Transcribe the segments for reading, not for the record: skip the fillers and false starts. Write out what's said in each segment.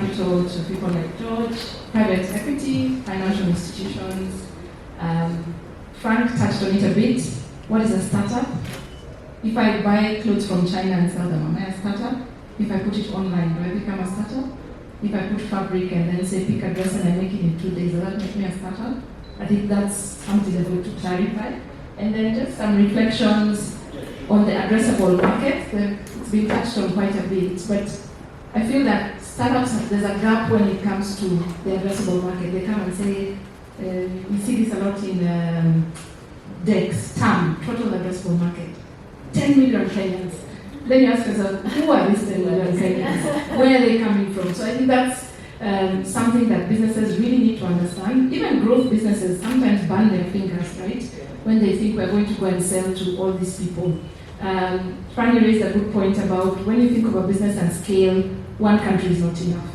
capital to people like George, private equity, financial institutions. Frank touched on it a bit. What is a startup? If I buy clothes from China and sell them, am I a startup? If I put it online, do I become a startup? If I put fabric and then say pick a dress and I make it in 2 days, does that make me a startup? I think that's something I'm going to clarify. And then just some reflections on the addressable market. It's been touched on quite a bit, but I feel that startups, there's a gap when it comes to the addressable market. They come and say, we see this a lot in DEX, TAM, total addressable market, 10 million Kenyans. Then you ask yourself, who are these 10 million Kenyans? Where are they coming from? So I think that's something that businesses really need to understand. Even growth businesses sometimes burn their fingers, right? When they think we're going to go and sell to all these people. Franny raised a good point about when you think of a business and scale, one country is not enough.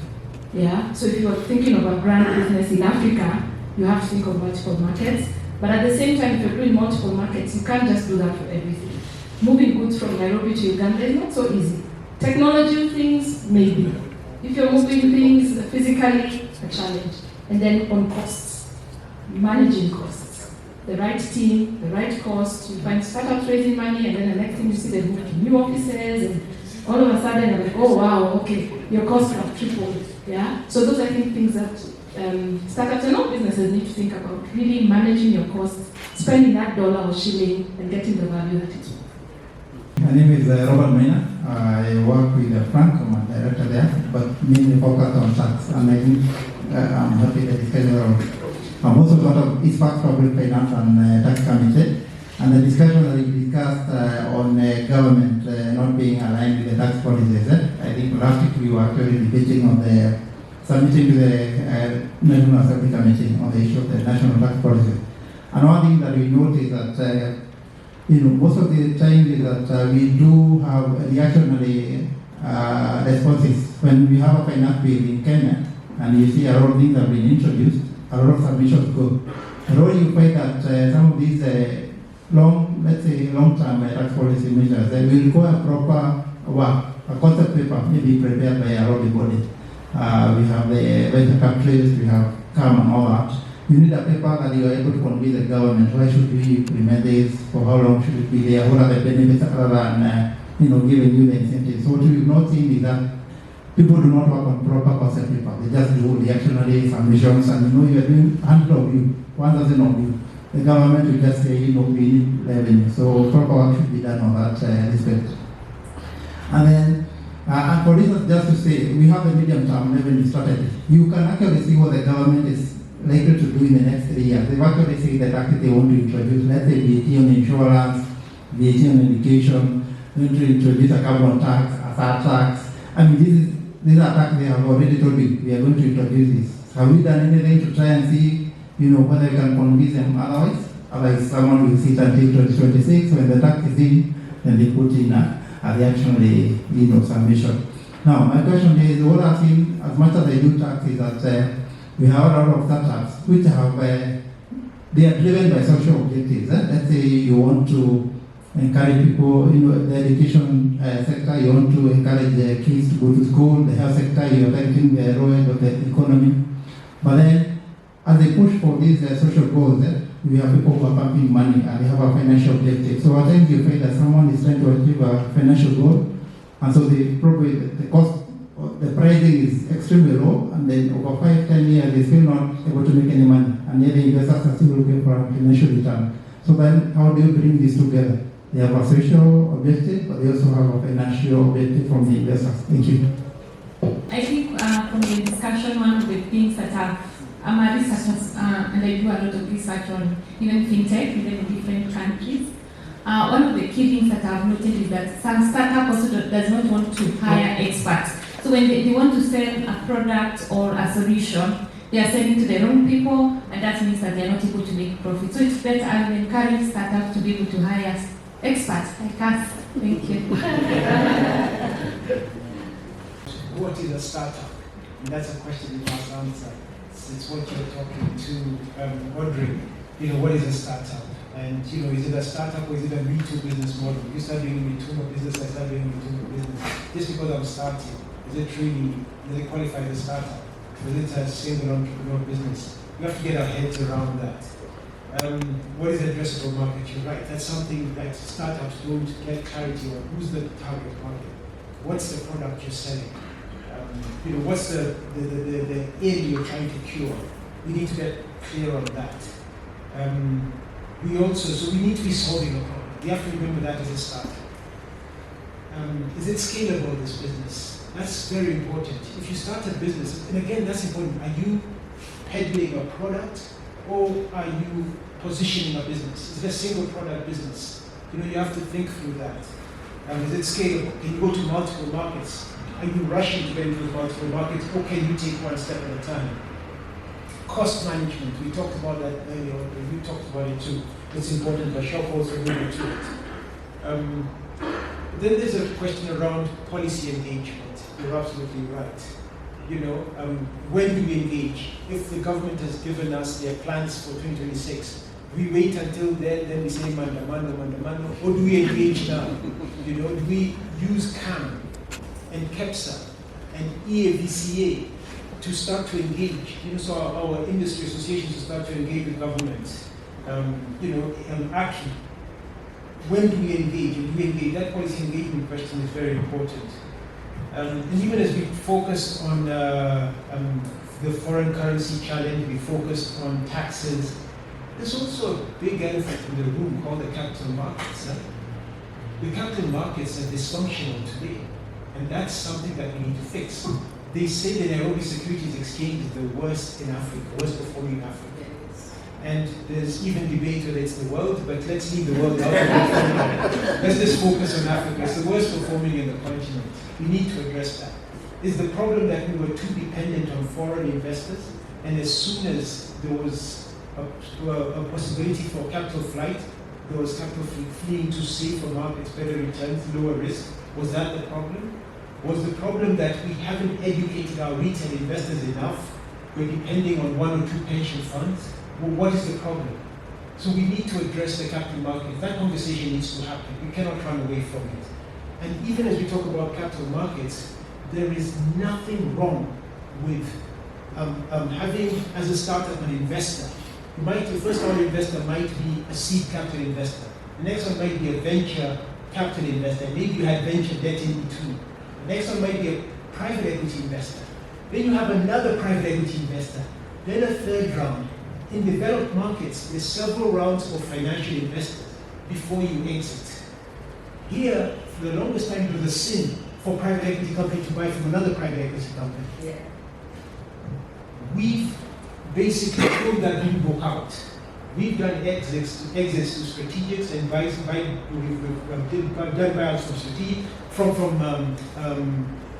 Yeah. So if you're thinking of a brand business in Africa, you have to think of multiple markets. But at the same time, if you're doing multiple markets, you can't just do that for everything. Moving goods from Nairobi to Uganda is not so easy. Technology things, maybe. If you're moving things physically, a challenge. And then on costs, managing costs. The right team, the right cost. You find startups raising money, and then the next thing you see they move to new offices, and all of a sudden you're like, oh wow, okay, your costs have tripled. Yeah. So those are, I think, things that startups and all businesses need to think about. Really managing your costs, spending that dollar or shilling, and getting the value that it's worth. My name is Robert Maina. I work with Frank, I'm a director there, but mainly focused on tax. And I think I'm happy that discussion. I'm also part of East Park Public Finance and Tax Committee. And the discussion that we discussed on government not being aligned with the tax policies. I think last week we were actually debating on the submitting to the National Assembly Committee on the issue of the national tax policy. And one thing that we noticed that most of the time is that we do have reactionary responses. When we have a finance bill in Kenya and you see a lot of things have been introduced, a lot of submissions go. And when you find that some of these long-term tax policy measures, they will require proper work, a concept paper maybe prepared by a lobby body. We have the venture countries, we have CAM and all that. You need a paper that you are able to convince the government. Why should we implement this? For how long should it be there? What are the benefits other than giving you the incentives? So what we've not seen is that people do not work on proper concept paper. They just do reactionary submissions, and you are doing 100 of you, 1,000 of you. The government will just say, we need revenue. So proper work should be done on that respect. And then, and for instance, just to say, we have a medium-term revenue strategy. You can actually see what the government is likely to do in the next 3 years. They've actually said that actually they want to introduce, let's say, VAT on insurance, VAT on education, they want to introduce a carbon tax, a third tax. I mean, these are taxes they have already told me, we are going to introduce this. Have we done anything to try and see, whether we can convince them otherwise? Otherwise, someone will sit until 2026, when the tax is in, then they put in a reactionary, submission. Now, my question is, what I've seen, as much as they do tax, is that we have a lot of startups which have, they are driven by social objectives. Let's say you want to encourage people, the education sector, you want to encourage the kids to go to school, the health sector, you're targeting the road of the economy. But then, as they push for these social goals, we have people who are pumping money and they have a financial objective. So at times you find that someone is trying to achieve a financial goal, and so the cost, the pricing is extremely low, and then over 5-10 years they're still not able to make any money, and yet the investors are still looking for a financial return. So then how do you bring these together? They have a social objective, but they also have a financial objective from the investors. Thank you. I think from the discussion, one of the things that I'm a researcher, and I do a lot of research on even fintech, even in different countries. One of the key things that I've noted is that some startup also does not want to hire experts. So when they want to sell a product or a solution, they are selling to the wrong people, and that means that they are not able to make profit. So it's better, I would encourage startups to be able to hire experts like us. Thank you. What is a startup? And that's a question you must answer. It's what you're talking to, wondering, what is a startup? And, is it a startup or is it a Me Too business model? You start doing Me Too business, I start doing Me Too business. Just because I'm starting, Is it really, does it qualify as a startup? Is it a single entrepreneur business? We have to get our heads around that. What is the addressable market? You're right. That's something that startups don't get clarity on. Who's the target market? What's the product you're selling? What's the area you're trying to cure? We need to get clear on that. We need to be solving a problem. We have to remember that as a startup. Is it scalable, this business? That's very important. If you start a business, and again, that's important. Are you peddling a product, or are you positioning a business? Is it a single product business? You have to think through that. Is it scalable? Can you go to multiple markets? Are you rushing to get into multiple markets, or can you take one step at a time? Cost management, we talked about that earlier, you talked about it too. It's important, but Shop also alluded to it. Then there's a question around policy engagement. You're absolutely right. When do we engage? If the government has given us their plans for 2026, we wait until then we say manda, or do we engage now? Do we use CAM and KEPSA and EAVCA to start to engage? So our industry associations to start to engage with government. Actually, when do we engage? And do we engage? That policy engagement question is very important. And even as we focus on the foreign currency challenge, we focus on taxes, there's also a big elephant in the room called the capital markets. The capital markets are dysfunctional today, and that's something that we need to fix. They say the Nairobi Securities Exchange is the worst in Africa, worst performing in Africa. And there's even debate whether it's the world, but let's leave the world out of it. Let's just focus on Africa. It's the worst performing in the continent. We need to address that. Is the problem that we were too dependent on foreign investors, and as soon as there was a possibility for capital flight, there was capital fleeing to safer markets, better returns, lower risk? Was that the problem? Was the problem that we haven't educated our retail investors enough? We're depending on one or two pension funds? Well, what is the problem? So we need to address the capital market. That conversation needs to happen. We cannot run away from it. And even as we talk about capital markets, there is nothing wrong with having, as a startup, an investor. The first round investor might be a seed capital investor. The next one might be a venture capital investor. Maybe you had venture debt in between. The next one might be a private equity investor. Then you have another private equity investor. Then a third round. In developed markets, there's several rounds of financial investors before you exit. Here, for the longest time, it was a sin for a private equity company to buy from another private equity company. Yeah. We've basically pulled that new book out. We've done exits to strategics and we've done buyouts from strategic, from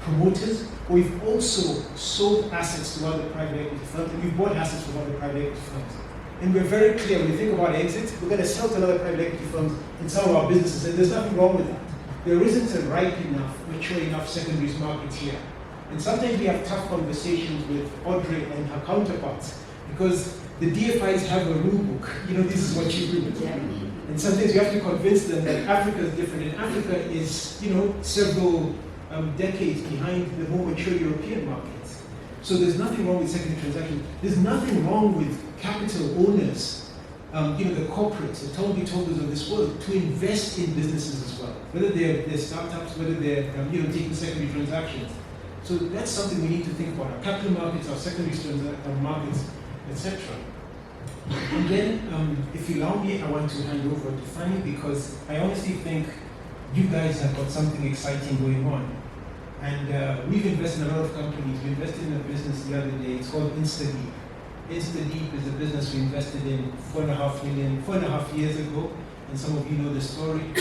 promoters. We've also sold assets to other private equity firms, and we've bought assets from other private equity firms. And we're very clear, when we think about exit, we're going to sell to other private equity firms in some of our businesses, and there's nothing wrong with that. There isn't a ripe enough, mature enough secondaries market here. And sometimes we have tough conversations with Audrey and her counterparts, because the DFIs have a rule book. This is what you do. Yeah. And sometimes you have to convince them that Africa is different, and Africa is, several decades behind the more mature European markets. So there's nothing wrong with secondary transactions. There's nothing wrong with capital owners, the corporates, the Toby Tobers of this world, to invest in businesses as well. Whether they're startups, whether they're taking secondary transactions. So that's something we need to think about. Our capital markets, our secondary markets, etc. And then, if you allow me, I want to hand over to Fanny, because I honestly think you guys have got something exciting going on. And we've invested in a lot of companies. We invested in a business the other day. It's called InstaDeep. InstaDeep is a business we invested in 4.5 years ago. And some of you know the story.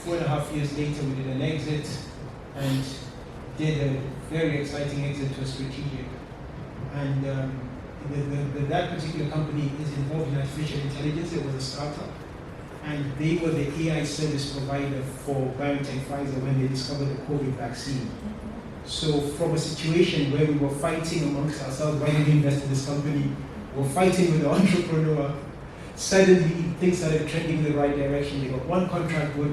4.5 years later, we did an exit and did a very exciting exit to a strategic. And that particular company is involved in artificial intelligence. It was a startup. And they were the AI service provider for BioNTech Pfizer when they discovered the COVID vaccine. So from a situation where we were fighting amongst ourselves, why did we invest in this company? We were fighting with the entrepreneur. Suddenly, things started trending in the right direction. They got one contract good,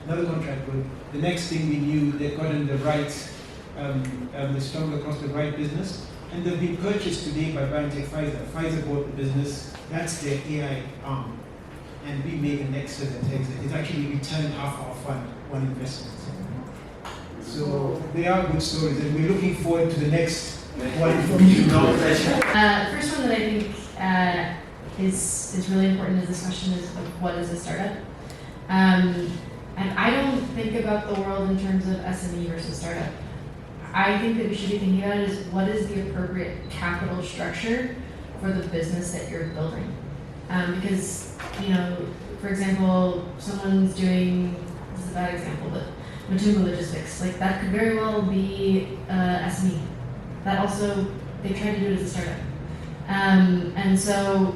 another contract good. The next thing we knew, they'd gotten the right they stumbled across the right business, and they've been purchased today by biotech Pfizer. Pfizer bought the business. That's their AI arm, and we made an excellent exit. It's actually returned half our fund on investment. So they are good stories, and we're looking forward to the next one from you now. The first one that I think is really important is this question is what is a startup? And I don't think about the world in terms of SME versus startup. I think that we should be thinking about it is what is the appropriate capital structure for the business that you're building. Because, for example, someone's doing, this is a bad example, but Matumba Logistics, like that could very well be SME. That also, they try to do it as a startup. And so,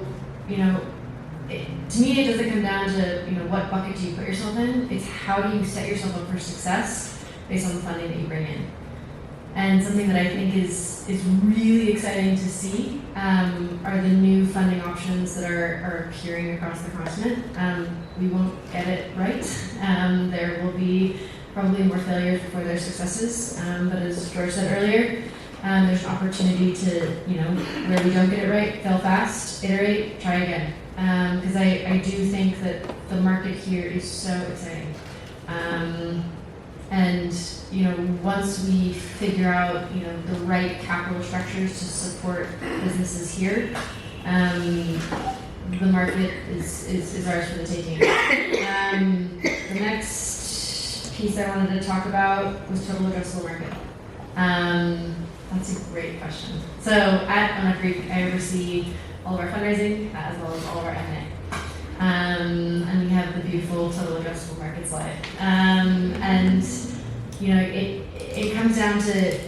to me, it doesn't come down to what bucket do you put yourself in. It's how do you set yourself up for success based on the funding that you bring in. And something that I think is really exciting to see are the new funding options that are appearing across the continent. We won't get it right. There will be probably more failures before there's successes. But as George said earlier, there's an opportunity to, where we don't get it right, fail fast, iterate, try again. Because I do think that the market here is so exciting. And once we figure out the right capital structures to support businesses here, the market is ours for the taking. The next piece I wanted to talk about was total addressable market. That's a great question. So at Owner Creek, I oversee all of our fundraising as well as all of our M&A. And we have the beautiful total addressable market slide. And it comes down to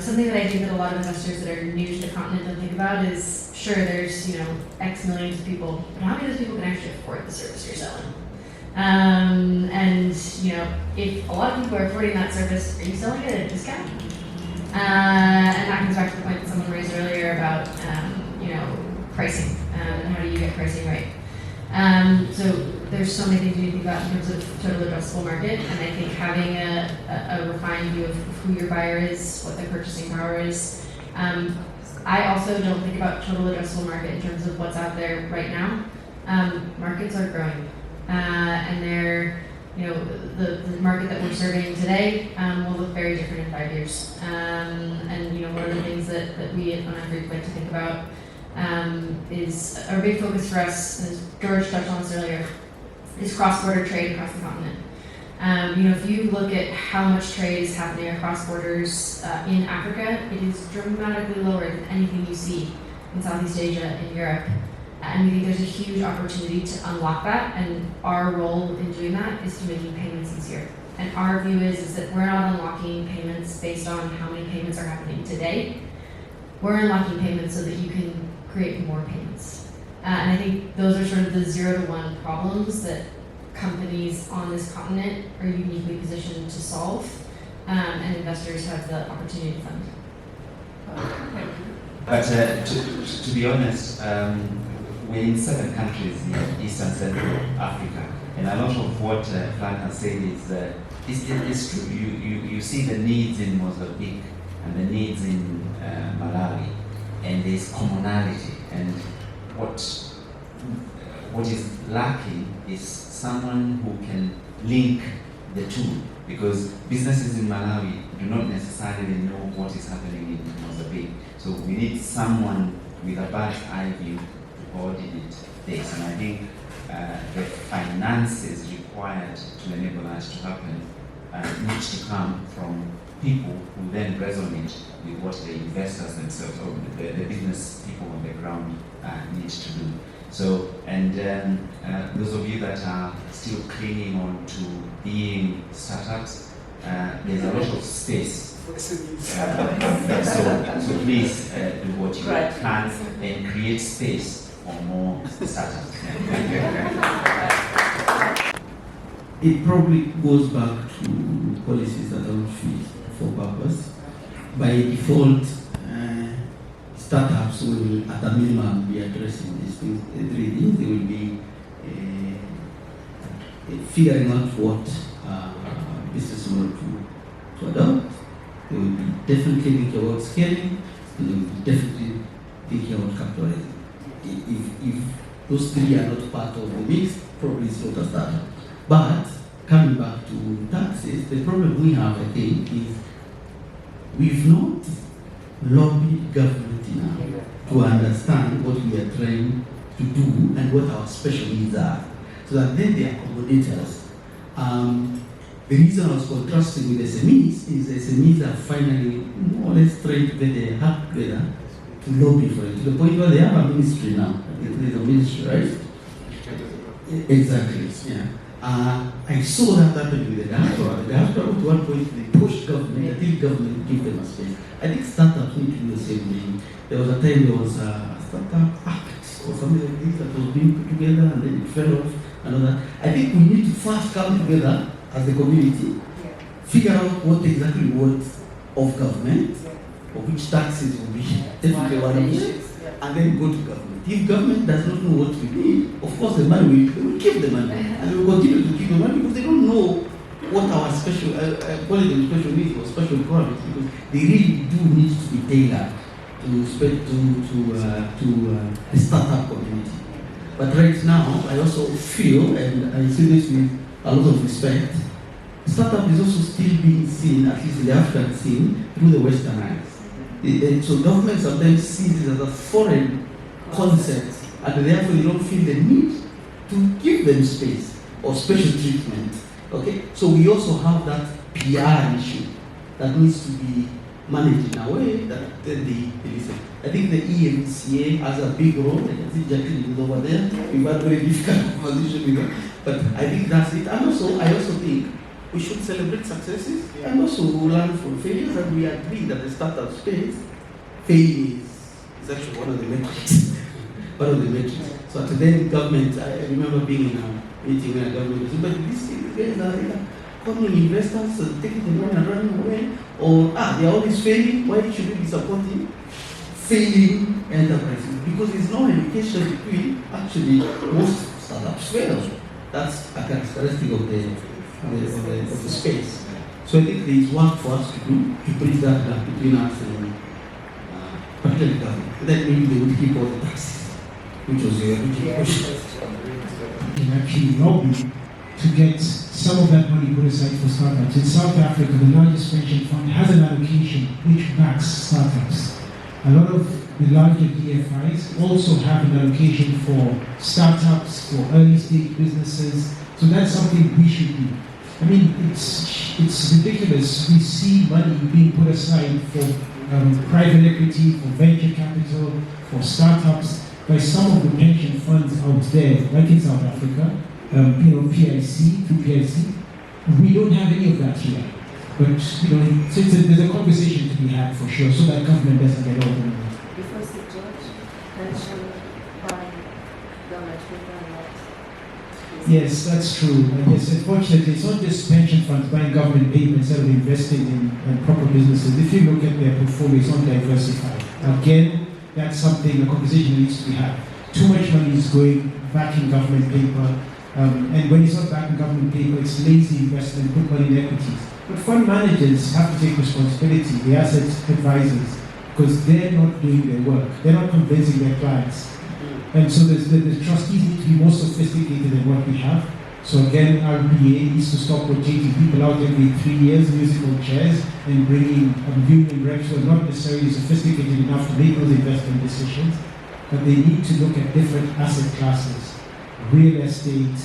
something that I think that a lot of investors that are new to the continent don't think about is sure there's X millions of people, but how many of those people can actually afford the service you're selling? And if a lot of people are affording that service, are you selling it at a discount? And that comes back to the point that someone raised earlier about pricing and how do you get pricing right. So there's so many things you think about in terms of total addressable market, and I think having a refined view of who your buyer is, what their purchasing power is. I also don't think about total addressable market in terms of what's out there right now. Markets are growing, and they're the market that we're serving today will look very different in 5 years. And one of the things that we at Owner Creek like to think about is our big focus for us, as George touched on this earlier, is cross-border trade across the continent. If you look at how much trade is happening across borders in Africa, it is dramatically lower than anything you see in Southeast Asia and Europe. And we think there's a huge opportunity to unlock that, and our role in doing that is to making payments easier. And our view is that we're not unlocking payments based on how many payments are happening today. We're unlocking payments so that you can create more payments. And I think those are sort of the 0 to 1 problems that companies on this continent are uniquely positioned to solve, and investors have the opportunity to fund. But to be honest, we're in 7 countries in East and Central Africa, and a lot of what Frank has said is true. You see the needs in Mozambique and the needs in Malawi, and there's commonality. And what is lacking is someone who can link the two, because businesses in Malawi do not necessarily know what is happening in Mozambique. So we need someone with a bird's eye view to coordinate this. And I think the finances required to enable that to happen needs to come from people who then resonate with what the investors themselves or the business people on the ground need to do. So, and those of you that are still clinging on to being startups, there's a lot of space. So please do what you can and create space for more startups. It probably goes back to policies that are fit for purpose. By default, startups will, at a minimum, be addressing these things. 3 things. They will be figuring out what business model to adopt. They will be definitely thinking about scaling, definitely thinking about capitalizing. If those three are not part of the mix, probably it's not a startup. But coming back to taxes, the problem we have, I think, is we've not lobbied government enough to understand what we are trying to do and what our special needs are, so that then they accommodate us. The reason I was contrasting with SMEs is SMEs are finally more or less trying to get their act together to lobby for it, to the point where they have a ministry now. I think there's a ministry, right? Exactly, yeah. I saw that happen with the diaspora. The diaspora, at one point, they pushed government. I think government gave them a space. I think startups need to do the same thing. There was a time there was a startup act or something like this that was being put together and then it fell off and all that. I think we need to first come together as a community, figure out what exactly we want of government, or which taxes will be definitely one of them, and then go to government. If government does not know what we need, of course the money will keep the money, and we will continue to keep the money because they don't know what our special, call it special needs or special requirements, because they really do need to be tailored to the startup community. But right now, I also feel, and I say this with a lot of respect, startup is also still being seen, at least in the African scene, through the Western eyes. So government sometimes sees it as a foreign concept, and therefore they don't feel the need to give them space or special treatment. Okay, so we also have that PR issue that needs to be managed in a way that they listen. I think the EMCA has a big role. I can see Jacqueline is over there. We've had very difficult conversation with her, but I think that's it. And also, I also think we should celebrate successes and also learn from failures. And we agree that the startup space, failure is actually one of the metrics. One of the metrics. So at the end, government, I remember being in a meeting where government was, but these guys are coming investors and taking the money and running away, or they are always failing. Why should we be supporting failing enterprises? Because there's no indication between actually most startups fail. That's a characteristic of the space. So I think there is work for us to do to bridge that gap between us and particularly government. Then maybe they would keep all the taxes, which was the original question. Can actually lobby to get some of that money put aside for startups. In South Africa, the largest pension fund has an allocation which backs startups. A lot of the larger DFIs also have an allocation for startups, for early stage businesses. So that's something we should do. I mean, it's ridiculous. We see money being put aside for private equity, for venture capital, for startups by some of the pension funds out there, like in South Africa. PIC, through PIC. We don't have any of that here. But, so there's a conversation to be had for sure, so that government doesn't get all the money. Because the judge mentioned by government Yes, that's true. And yes, unfortunately, it's not just pension funds buying government paper instead of investing in proper businesses. If you look at their portfolio, it's not diversified. Again, that's something, a conversation needs to be had. Too much money is going back in government paper. And when it's not back in government paper, it's lazy investment, put money in equities. But fund managers have to take responsibility, the asset advisors, because they're not doing their work. They're not convincing their clients. And so the trustees need to be more sophisticated than what we have. So again, RBA needs to stop rotating people out every 3 years, musical chairs, and bringing union reps who are not necessarily sophisticated enough to make those investment decisions. But they need to look at different asset classes. Real estate,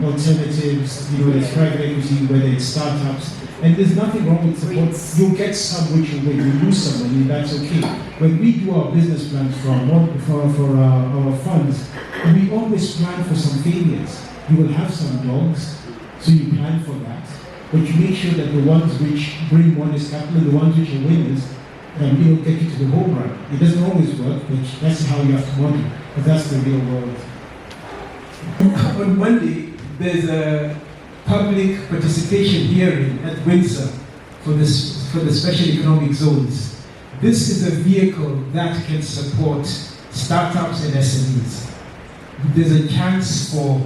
alternatives, whether it's private equity, whether it's startups, and there's nothing wrong with support. You'll get some which will win, you lose some, and that's okay. When we do our business plans for our funds, we always plan for some failures. You will have some dogs, so you plan for that, but you make sure that the ones which bring honest capital, the ones which are winners, get you to the home run. It doesn't always work, but that's how you have to model. But that's the real world. On Monday, there's a public participation hearing at Windsor for the special economic zones. This is a vehicle that can support startups and SMEs. There's a chance for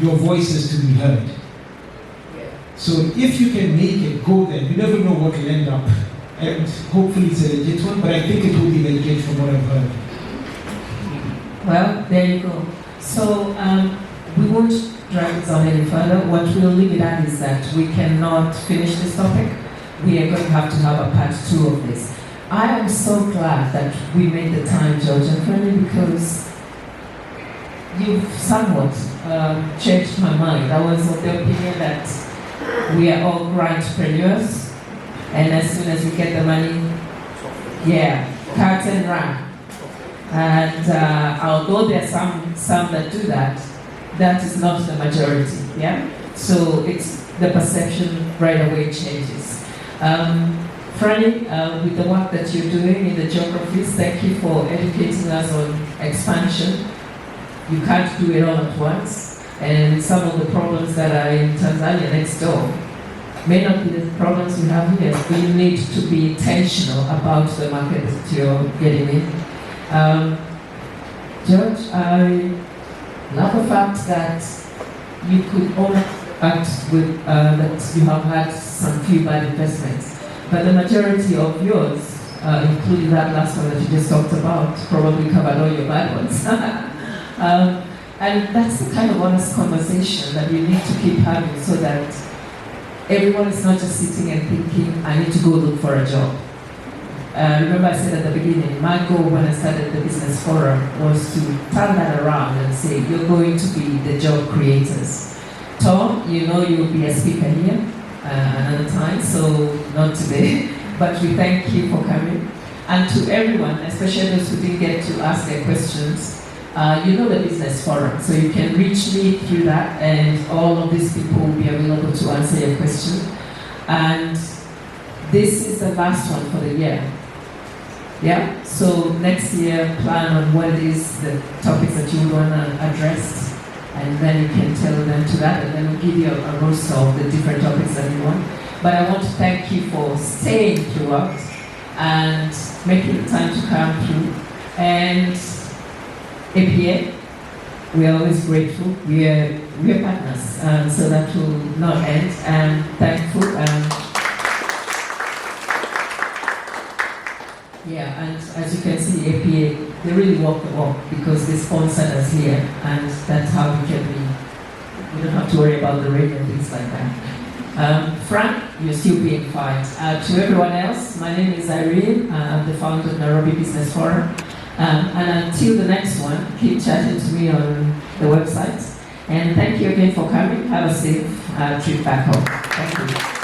your voices to be heard. So if you can make it, go there. You never know what will end up. And hopefully it's a legit one, but I think it will be legit from what I've heard. Well, there you go. So we won't drag this on any further. What we'll leave it at is that we cannot finish this topic. We are going to have a part 2 of this. I am so glad that we made the time, George and Franny, because you've somewhat changed my mind. I was of the opinion that we are all grantpreneurs, and as soon as we get the money, cut and run. And although there are some that do that, that is not the majority, So it's the perception right away changes. Franny, with the work that you're doing in the geographies, thank you for educating us on expansion. You can't do it all at once, and some of the problems that are in Tanzania next door may not be the problems we have here. We need to be intentional about the market that you're getting in. George, I love the fact that you could own act with that you have had some few bad investments, but the majority of yours, including that last one that you just talked about, probably covered all your bad ones. And that's the kind of honest conversation that we need to keep having, so that everyone is not just sitting and thinking, I need to go look for a job. Remember I said at the beginning, my goal when I started the business forum was to turn that around and say, you're going to be the job creators. Tom, you'll be a speaker here another time, so not today, but we thank you for coming. And to everyone, especially those who didn't get to ask their questions, the business forum, so you can reach me through that, and all of these people will be available to answer your question. And this is the last one for the year. So next year, plan on what it is, the topics that you want to address, and then you can tell them to that, and then we'll give you a roster of the different topics that you want. But I want to thank you for staying throughout and making the time to come through. And APA, we are always grateful. We are partners, so that will not end. And thankful. And as you can see, APA, they really walk the walk because they sponsored us here, and that's how we can be. We don't have to worry about the rain and things like that. Frank, you're still being fined. To everyone else, my name is Irene. I'm the founder of Nairobi Business Forum. And until the next one, keep chatting to me on the website. And thank you again for coming. Have a safe trip back home. Thank you.